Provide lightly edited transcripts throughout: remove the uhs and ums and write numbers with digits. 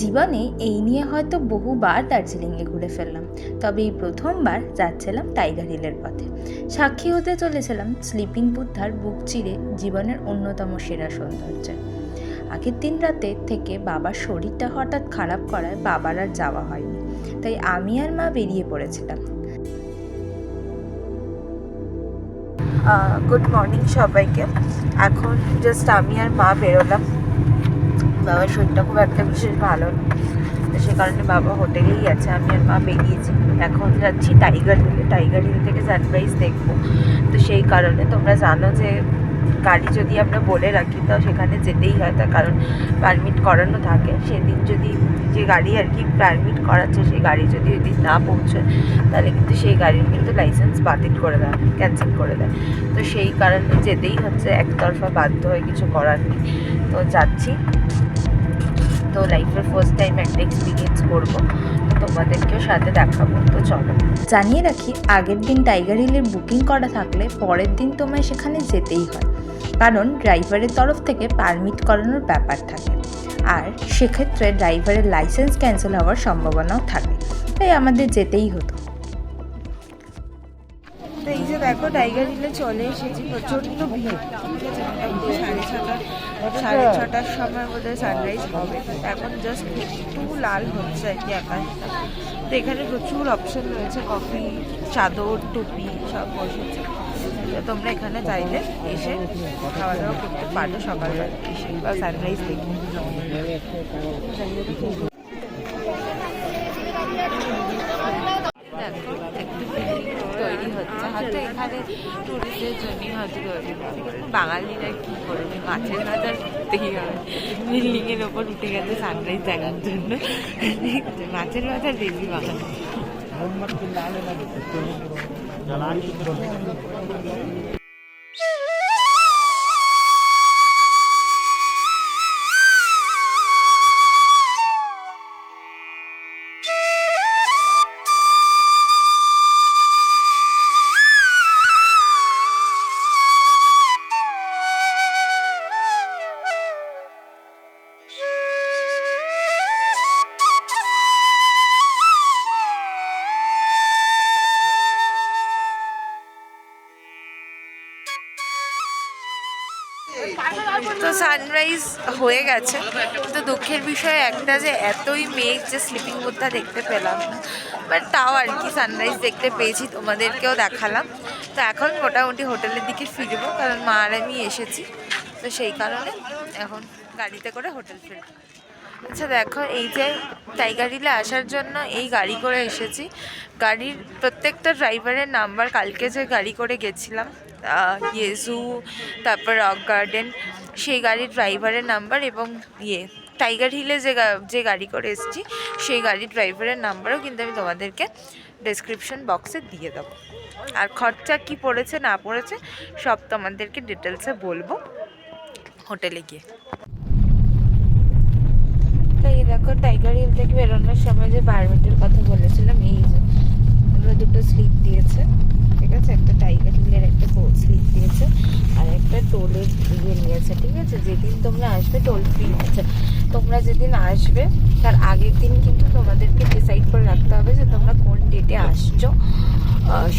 জীবনে এই নিয়ে হয়তো বহুবার দার্জিলিংয়ে ঘুরে ফেললাম, তবে এই প্রথমবার যাচ্ছিলাম টাইগার হিলের পথে। সাক্ষী হতে চলেছিলাম স্লিপিং বুদ্ধার বুক চিরে জীবনের অন্যতম সেরা সৌন্দর্যের। আগের দিন রাতে থেকে বাবার শরীরটা হঠাৎ খারাপ করায় বাবার আর যাওয়া হয়নি, তাই আমি আর মা বেরিয়ে পড়েছিলাম। গুড মর্নিং সবাইকে। এখন জাস্ট আমি আর মা বেরোলাম। বাবার শরীরটা খুব একটা বিশেষ ভালো না, তো সে কারণে বাবা হোটেলেই আছে, আমি আর মা বেরিয়েছি। এখন যাচ্ছি টাইগার হিলে। টাইগার হিল থেকে সানরাইজ দেখবো। তো সেই কারণে তোমরা জানো যে গাড়ি যদি আমরা বলে রাখি তো সেখানে যেতেই হয়, তার কারণ পারমিট করানো থাকে। সেদিন যদি যে গাড়ি আর কি পারমিট করাচ্ছে সেই গাড়ি যদি ওই দিন না পৌঁছয় তাহলে কিন্তু সেই গাড়ির কিন্তু লাইসেন্স বাতিল করে দেয়, ক্যান্সেল করে দেয়। তো সেই কারণে যেতেই হচ্ছে, একতরফা বাধ্য হয়ে, কিছু করার নেই। তো যাচ্ছি। তো লাইফের ফার্স্ট টাইম একটা এক্সপিরিয়েন্স করবো, তো তোমাদেরকেও সাথে দেখাবো। তো চলো। জানিয়ে রাখি, আগের দিন টাইগার হিলের বুকিং করা থাকলে পরের দিন তোমায় সেখানে যেতেই হয়, কারণ ড্রাইভারের তরফ থেকে পারমিট করানোর ব্যাপার থাকে, আর সেক্ষেত্রে ড্রাইভারের লাইসেন্স ক্যান্সেল হওয়ার সম্ভাবনাও থাকে, তাই আমাদের যেতেই হতো। তো এই যে দেখো, টাইগার হিলে চলে এসেছি। প্রচণ্ড ভিড়, ঠিক আছে। মোটামুটি 6:30টার সময় বোধহয় সানরাইজ হবে। এখন জাস্ট একটু লাল হচ্ছে আর কি আকাশটা। তো এখানে প্রচুর অপশন রয়েছে, কফি, চাদর, টুপি সব বসেছে। তো তোমরা এখানে চাইলে এসে খাওয়া দাওয়া করতে পারো সকালবেলা এসে, বা সানরাইজ দেখে। দেখো, একটু তৈরি হচ্ছে, হয়তো এখানে টুরিস্টদের জন্যই হয়তো তৈরি হচ্ছে। বাঙালিরা কী করবে, মাছের বাজার করতেই হবে। বিল্ডিংয়ের ওপর উঠে গেছে সানরাইজ দেখার জন্য। মাছের বাজার বেশি বাঙালি। তো সানরাইজ হয়ে গেছে। তো দুঃখের বিষয় একটা যে এতই মেঘ যে স্লিপিং বুদ্ধা দেখতে পেলাম না, বাট তাও আর কি সানরাইজ দেখতে পেয়েছি, তোমাদেরকেও দেখালাম। তো এখন মোটামুটি হোটেলের দিকে ফিরবো, কারণ মা আর আমি এসেছি, তো সেই কারণে এখন গাড়িতে করে হোটেল ফিরব। আচ্ছা দেখো, এই যে টাইগার হিলে আসার জন্য এই গাড়ি করে এসেছি। গাড়ির প্রত্যেকটা ড্রাইভারের নাম্বার, কালকে যে গাড়ি করে গেছিলাম জু, তারপর রক গার্ডেন, সেই গাড়ির ড্রাইভারের নাম্বার, এবং টাইগার হিলে যে গাড়ি করে এসেছি সেই গাড়ির ড্রাইভারের নাম্বারও কিন্তু আমি তোমাদেরকে ডেসক্রিপশন বক্সে দিয়ে দেবো। আর খরচা কি পড়েছে না পড়েছে সব তোমাদেরকে ডিটেলসে বলবো হোটেলে গিয়ে। তাই দেখো, টাইগার হিল থেকে বেরোনোর সময় যে পারমিটের কথা বলেছিলাম, এই যে ওরা দুটো স্লিপ দিয়েছে, ঠিক আছে। একটা টাইগার হিলের একটা স্লিপ দিয়েছে, আর একটা টোলের নিয়েছে, ঠিক আছে। যেদিন তোমরা আসবে টোল ফ্রি আছে। তোমরা যেদিন আসবে তার আগের দিন কিন্তু তোমাদেরকে ডিসাইড করে রাখতে হবে যে তোমরা কোন ডেটে আসছো।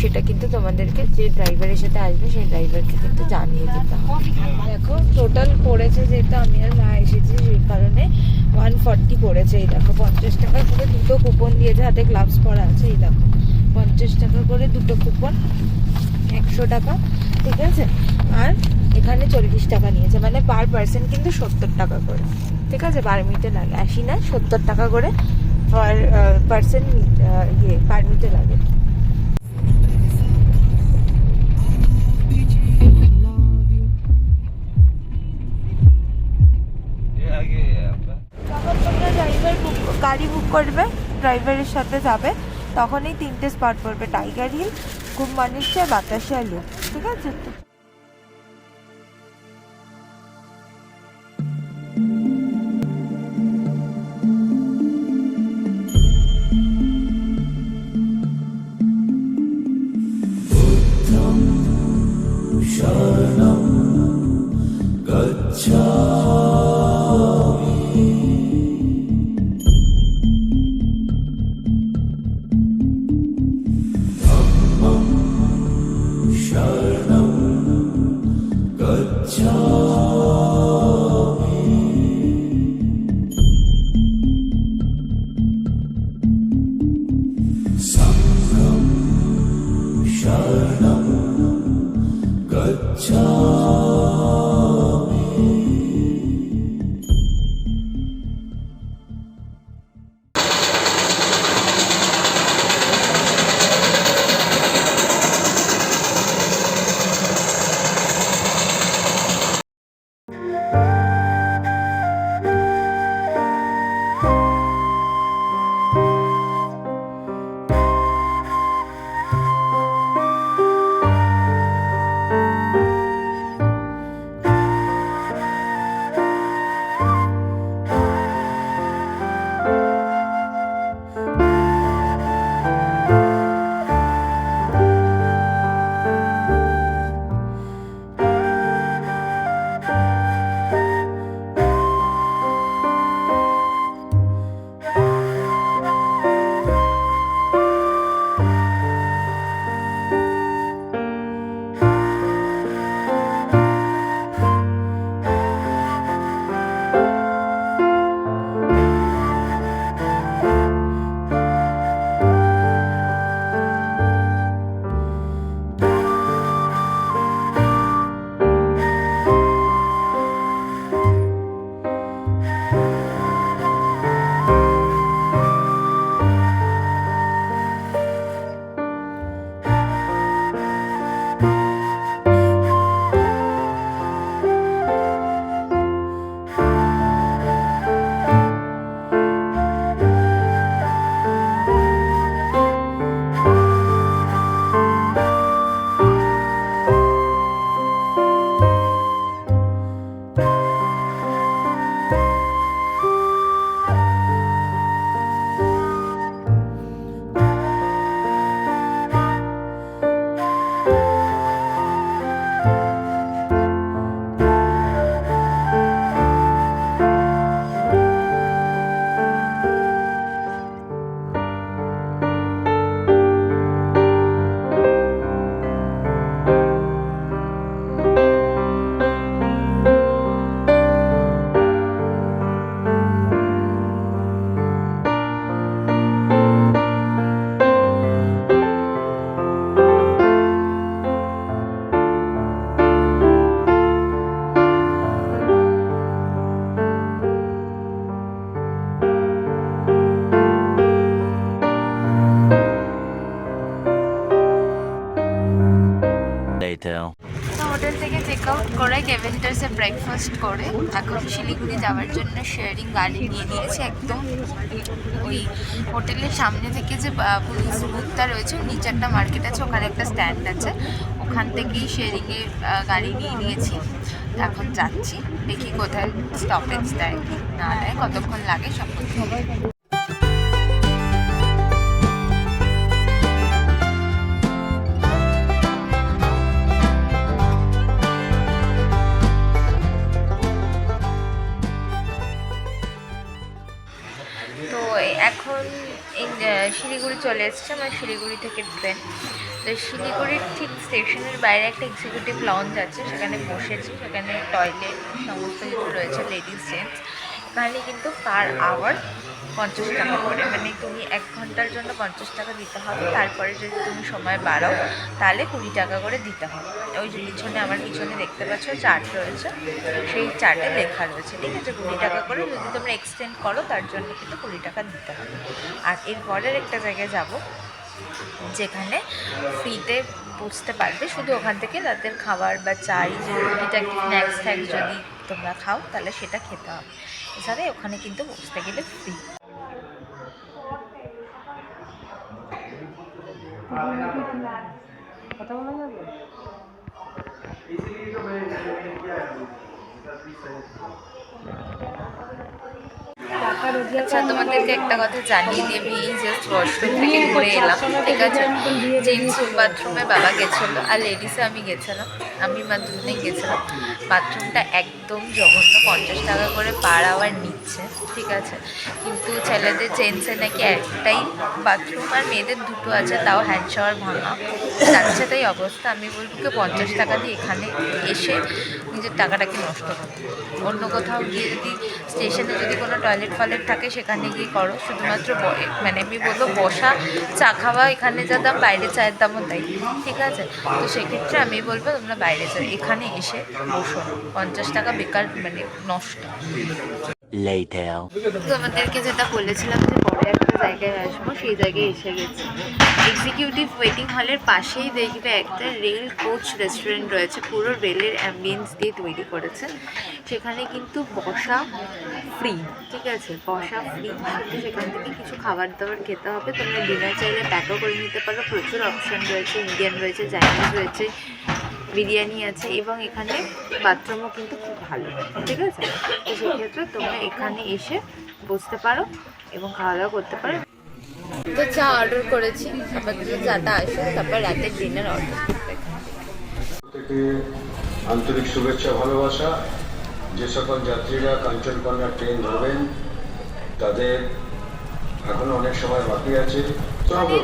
সেটা কিন্তু তোমাদেরকে, যে ড্রাইভারের সাথে আসবে সেই ড্রাইভারকে কিন্তু জানিয়ে দিতে হবে। দেখো, টোটাল পড়েছে, যেহেতু আমি আর মা এসেছি সেই কারণে 140 পড়েছে। এই দেখো, 50 টাকা করে দুটো কুপন দিয়েছে, হাতে গ্লাভস পরা আছে। এই দেখো, 50 টাকা করে দুটো কুপন, 100 টাকা, ঠিক আছে। আর এখানে 40 টাকা নিয়েছে, মানে পার পার্সন কিন্তু 70 টাকা করে, ঠিক আছে। পারমিটে লাগে 80 না, 70 টাকা করে পার পার্সন পারমিটে লাগে। যখন তোমরা গাড়ি বুক করবে, ড্রাইভারের সাথে যাবে, তখনই 3টে স্পট পড়বে: টাইগার হিল, ঘুমমানিশা, বাতাসিয়া লুপ, ঠিক আছে। शरणं गच्छामि। later. তো হোটেল থেকে চেক আউট করে ক্যাভেন্টার্সে ব্রেকফাস্ট করে এখন শিলিগুড়ি যাওয়ার জন্য শেয়ারিং গাড়ি নিয়ে নিয়েছি। একদম ওই হোটেলের সামনে থেকে যে পুলিশ বুথটা রয়েছে নিচে একটা মার্কেট আছে, ওখানে একটা স্ট্যান্ড আছে, ওখান থেকেই শেয়ারিংয়ে গাড়ি নিয়ে নিয়েছি। এখন যাচ্ছি, দেখি কোথায় স্টপেজ দেয় কি না দেয়, কতক্ষণ লাগে সব কিছু। তো এখন এই শিলিগুড়ি চলে এসেছে, আমার শিলিগুড়ি থেকে ট্রেন। তো শিলিগুড়ির ঠিক স্টেশনের বাইরে একটা এক্সিকিউটিভ লঞ্চ আছে, সেখানে বসেছি, সেখানে টয়লেট সমস্ত কিছু রয়েছে, লেডিস জেন্টস। এখানে কিন্তু পার আওয়ার 50 টাকা করে, মানে তুমি 1 ঘন্টার জন্য 50 টাকা দিতে হবে, তারপরে যদি তুমি সময় বাড়াও তাহলে 20 টাকা করে দিতে হবে। ওই যে পিছনে আমার পিছনে দেখতে পাচ্ছ চার্ট রয়েছে, সেই চার্টে লেখা রয়েছে, ঠিক আছে, 20 টাকা করে। যদি তোমরা এক্সটেন্ড করো তার জন্য কিন্তু 20 টাকা দিতে হবে। আর এরপরের একটা জায়গায় যাব যেখানে ফ্রিতে বুঝতে পারবে, শুধু ওখান থেকে রাতের খাবার বা চাই যে টুকিটাকি স্ন্যাক্স ট্যাক্স যদি তোমরা খাও তাহলে সেটা খেতে হবে। এছাড়া ওখানে কিন্তু বসতে গেলে ফ্রি। কথা বলা যাবে? আচ্ছা, তোমাদেরকে একটা কথা জানিয়ে দিয়ে আমি জাস্ট ওয়াশরুম থেকে ঘুরে এলাম, ঠিক আছে। জেন্টস বাথরুমে বাবা গেছিলো আর লেডিসে আমি গেছিলাম, আমি মা দুজনেই গেছিলাম। বাথরুমটা একদম জঘন্য, 50 টাকা করে পার আওয়ার নিচ্ছে, ঠিক আছে। কিন্তু ছেলেদের জেন্টসে নাকি একটাই বাথরুম আর মেয়েদের দুটো আছে, তাও হ্যান্ড শাওয়ার ভাঙা যাচ্ছে, তাই অবস্থা। আমি বলবো কি 50 টাকা দিয়ে এখানে এসে নিজের টাকাটাকে নষ্ট করতে, অন্য কোথাও গিয়ে যদি স্টেশনে যদি কোনো টয়লেট টয়লেট ফলেট থাকে সেখানে গিয়ে করো, শুধুমাত্র মানে আমি বলবো বসা চা খাওয়া এখানে যা দাম বাইরে চায়ের দামও তাই, ঠিক আছে? তো সেক্ষেত্রে আমি বলবো তোমরা বাইরে যাও, এখানে এসে বসো, 50 টাকা বেকার মানে নষ্ট। Later. তোমাদেরকে যেটা বলেছিলাম যে পরে একটা জায়গায় আসবো, সেই জায়গায় এসে গেছি। এক্সিকিউটিভ ওয়েটিং হলের পাশেই দেখবে একটা রেল কোচ রেস্টুরেন্ট রয়েছে, পুরো রেলের অ্যাম্বিয়েন্স দিয়ে তৈরি করেছে। সেখানে কিন্তু বসা ফ্রি, ঠিক আছে? বসা ফ্রি, কিন্তু সেখান থেকে কিছু খাবার দাবার খেতে হবে। তোমরা ডিনার চাইলে প্যাকও করে নিতে পারো, প্রচুর অপশান রয়েছে, ইন্ডিয়ান রয়েছে, চাইনিজ রয়েছে, বিরিয়ানি আছে, এবং এখানে বাথরুমও কিন্তু খুব ভালো, ঠিক আছে? তো সেক্ষেত্রে তোমরা এখানে এসে বসতে পারো এবং খাওয়া দাওয়া করতে পারো। তো চা অর্ডার করেছি, আপাতত চাটা আসে, তারপর রাতের ডিনার অর্ডার করতে। থেকে আন্তরিক শুভেচ্ছা ভালোবাসা। যে সকল যাত্রীরা কাঞ্চনকন্যা ট্রেন ধরবেন তাদের এখন অনেক সময় বাকি আছে।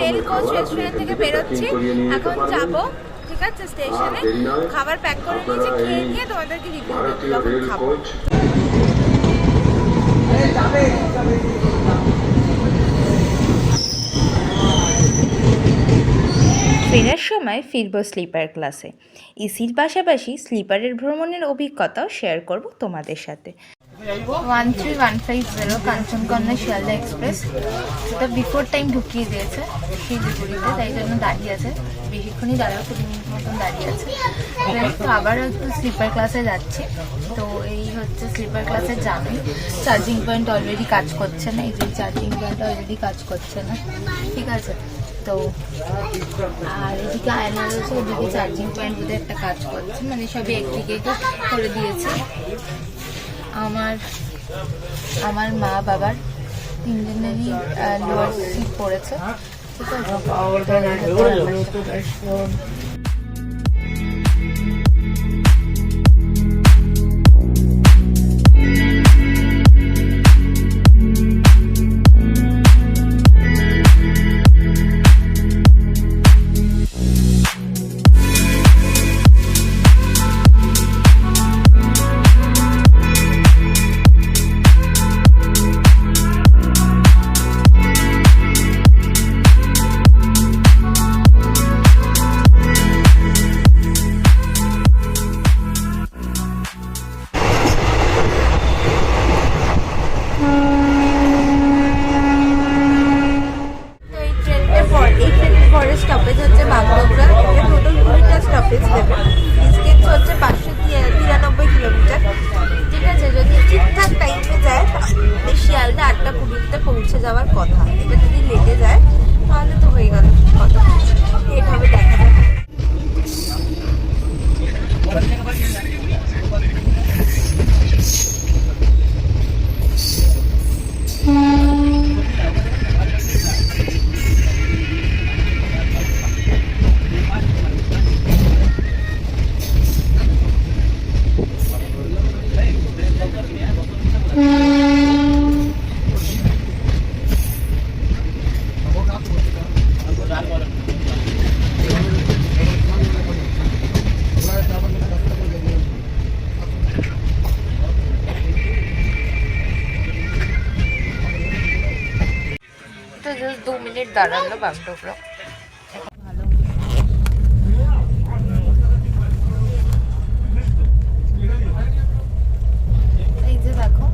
রেল কোচ রেস্টুরেন্ট থেকে বেরোচ্ছি, এখন যাবো, ঠিক আছে, স্টেশনে খাবার প্যাক করে নিয়েছি, খেয়ে নিয়ে তোমাদেরকে রিভিউ ভারতীয় রেল খাবো। কোচ ফেরার সময় ফিরব স্লিপার ক্লাসে। এসির পাশাপাশি স্লিপারের ভ্রমণের অভিজ্ঞতাও শেয়ার করব তোমাদের সাথে। 13150 কাঞ্চনকন্যা শিয়ালদা এক্সপ্রেস, সেটা বিফোর টাইম ঢুকিয়ে দিয়েছে শিলিগুড়িতে, তাই জন্য দাঁড়িয়ে আছে, বেশিক্ষণই দাঁড়াও, 20 মিনিট মতন দাঁড়িয়ে আছে। তো আবার একটু স্লিপার ক্লাসে যাচ্ছি। তো এই হচ্ছে স্লিপার ক্লাসের জার্নি। চার্জিং পয়েন্ট অলরেডি কাজ করছে না, এই যে চার্জিং পয়েন্ট অলরেডি কাজ করছে না, ঠিক আছে? তো আর এদিকে আয়না রয়েছে, ওদিকে চার্জিং পয়েন্ট বোধহয় একটা কাজ করছে, মানে সবই একদিকে করে দিয়েছে। আমার মা বাবার তিনজনেরই লোয়ার সিট পড়েছে, ঠিক আছে? পরের স্টপেজ হচ্ছে বাগডোগরা, টোটাল 20টা স্টপেজ দেবে, ডিস্টেন্স হচ্ছে 593 কিলোমিটার, ঠিক আছে? যদি ঠিকঠাক টাইমে যায় তাহলে শিয়ালদা 8টা 20তে পৌঁছে যাওয়ার কথা। এটা যদি লেটে যায় তাহলে তো হয়ে গেল, কত লেট হবে দেখা যাবে। তো জাস্ট 2 মিনিট দাঁড়ালো বাগডোগরা। এই যে দেখো,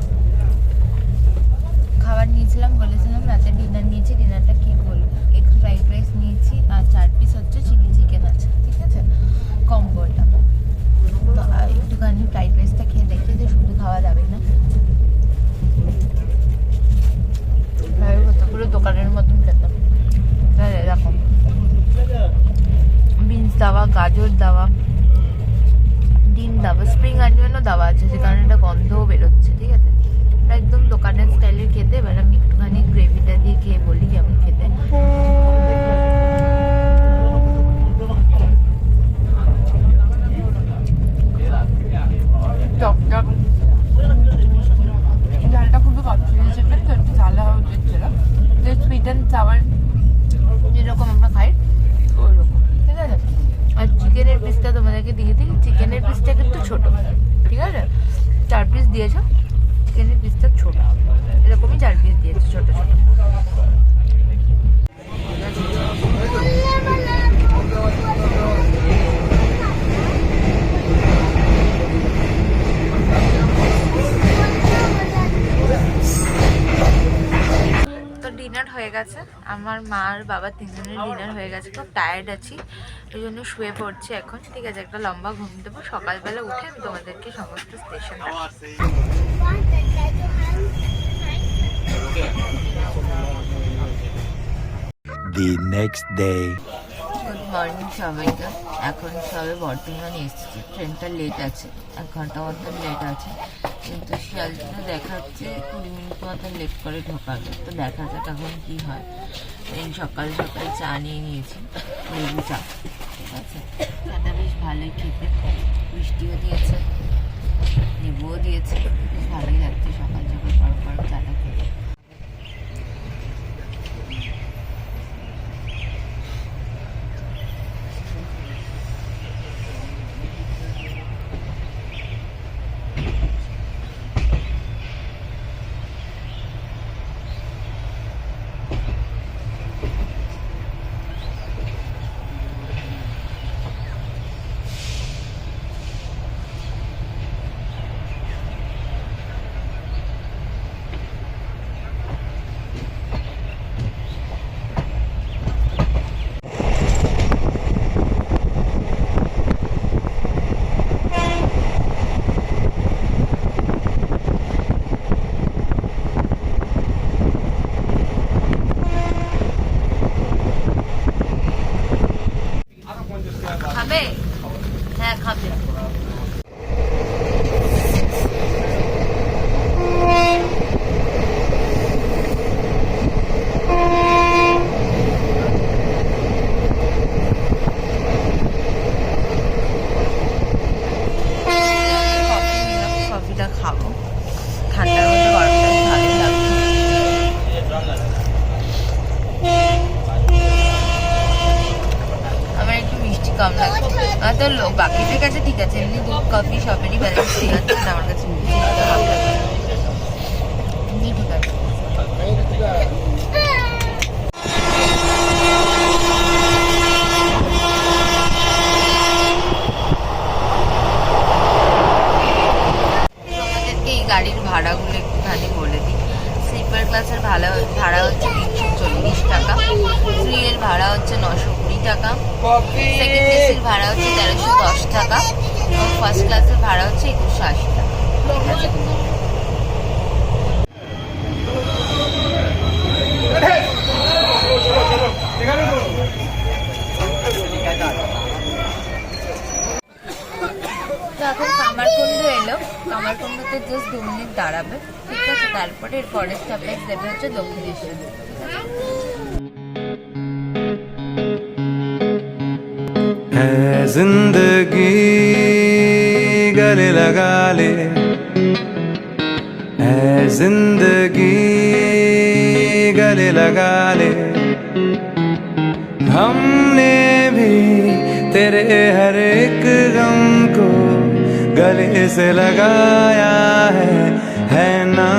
খাবার নিয়েছিলাম, বলেছিলাম রাতে ডিনার নিয়েছি, ডিনারটা কি বলবো, এগ ফ্রাইড রাইস নিয়েছি আর 4 পিস হচ্ছে চিলি চিকেন আছে, ঠিক আছে? কম্বোটা তো একটুখানি ফ্রাইড রাইসটা খেয়ে দেখি যে শুধু খাওয়া যাবে না, পুরো দোকানের মতন খেতাম। এরকম বিনস দেওয়া, গাজর দেওয়া, ডিম দেওয়া, স্প্রিং অনিয়নও দেওয়া আছে, যে কারণে এটা গন্ধও বেরোচ্ছে, ঠিক আছে? একদম দোকানের স্টাইলের খেতে। এবার আমি একটুখানি গ্রেভিটা দিয়ে খেয়ে বলি কেমন খেতে। টকটক ঝালটা খুবই কম ছিল, সেটা তো একটু ঝাল হওয়া উচিত ছিল, যে সুইট অ্যান্ড সাওয়ার যেরকম আমরা খাই ওই রকম, ঠিক আছে? আর চিকেনের পিসটা তোমাদেরকে দিয়ে দিই, চিকেনের পিসটা কিন্তু ছোটো, ঠিক আছে? 4 পিস দিয়েছ, চিকেনের পিসটা ছোট, এরকমই 4 পিস দিয়েছে ছোট ছোট। ডিনার হয়ে গেছে, আমার মা আর বাবা তিনজনের ডিনার হয়ে গেছে। খুব টায়ার্ড আছি, এই জন্য শুয়ে পড়ছি এখন। ঠিক আছে, একটা লম্বা ঘুম দেবো, সকালবেলা উঠে আমি তোমাদেরকে সমস্ত station The next day. Good morning সবাইকে। এখন সবে বর্তমানে এসেছি, ট্রেনটা লেট আছে, 1 ঘন্টা মতন লেট আছে, কিন্তু শিয়ালদাতে দেখাচ্ছে 20 মিনিট মতন লেট করে ঢোকাবে। তো দেখা যাক এখন কী হয়। সকাল সকাল চা নিয়ে নিয়েছি, লেবু চা। ঠিক আছে, চাটা বেশ ভালোই খেতে, বৃষ্টিও দিয়েছে, লেবুও দিয়েছে, বেশ ভালোই লাগছে সকাল সকাল গরম গরম চাটা খেতে। খাবে? হ্যাঁ খাবে। কফিটা খাবো, ঠান্ডার মধ্যে গরমটা ভালোই লাগবে। আমার একটু মিষ্টি কম লাগে, তো বাকিদের কাছে ঠিক আছে, এমনি দুধ কফি সবেরই ব্যালেন্স ঠিক আছে, আমার কাছে মিষ্টি কম লাগে, এমনি ঠিক আছে। তোমাদেরকে এই গাড়ির ভাড়াগুলো একটুখানি বলে দিই। স্লিপার ক্লাসের ভাড়া হচ্ছে 340 টাকা, 3 এর ভাড়া হচ্ছে 920 টাকা, সেকেন্ড এসির ভাড়া হচ্ছে 1310 টাকা, এবং ফার্স্ট ক্লাসের ভাড়া হচ্ছে 2180 টাকা। ঠিক আছে, তো এখন কামারকুণ্ড এলো, কামারকুণ্ডতে জাস্ট 2 মিনিট দাঁড়াবে। ঠিক আছে, তারপরে এর পরের স্টপেজ দেবে হচ্ছে দক্ষিণেশ্বর। है जिंदगी गले लगा ले, है जिंदगी गले लगा ले, हमने भी तेरे हर एक गम को गले से लगाया है ना,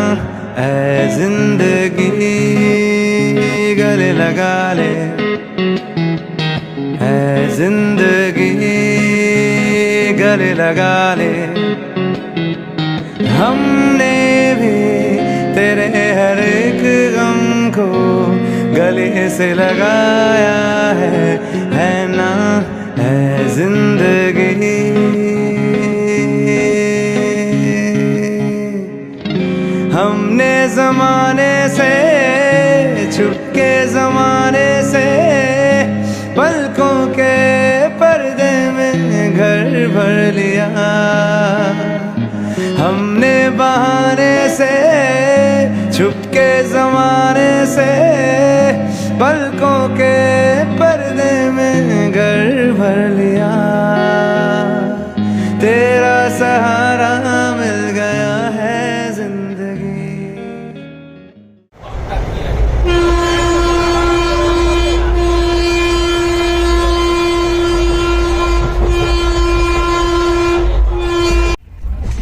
है जिंदगी गले लगा ले, है जिंदगी गले लगा ले, हमने भी तेरे हर एक गम को गले से लगाया है ना, है जिंदगी। हमने जमाने से छुपके जमाने से पलकों के पर्दे में घर भर लिया, हमने बहाने से छुपके जमाने से पलकों के पर्दे में घर भर लिया, तेरा सहारा मिल गया है जिंदगी।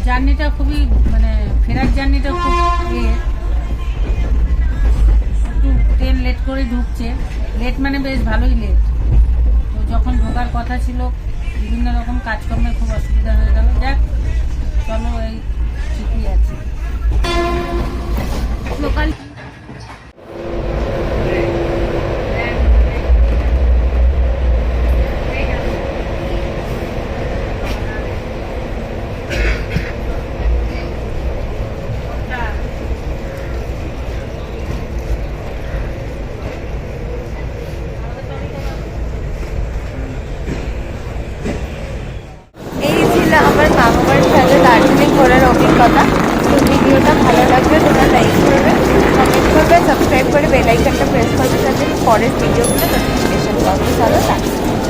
জার্নিটা খুবই ফেরার জার্নিটা খুব যখন ঢোকার কথা ছিল বিভিন্ন রকম কাজকর্মের খুব অসুবিধা হয়ে গেল। যাক চলো এই ঠিকই আছে। লোকাল এই ছিল আমার মামার সাথে দার্জিলিং ঘোরার অভিজ্ঞতা। তো ভিডিওটা ভালো লাগলে তোমরা লাইক করবে, কমেন্ট করবে, সাবস্ক্রাইব করে বেল আইকনটা প্রেস করবে যাতে পরের ভিডিওগুলো নোটিফিকেশন পাবে। চলো টাটা।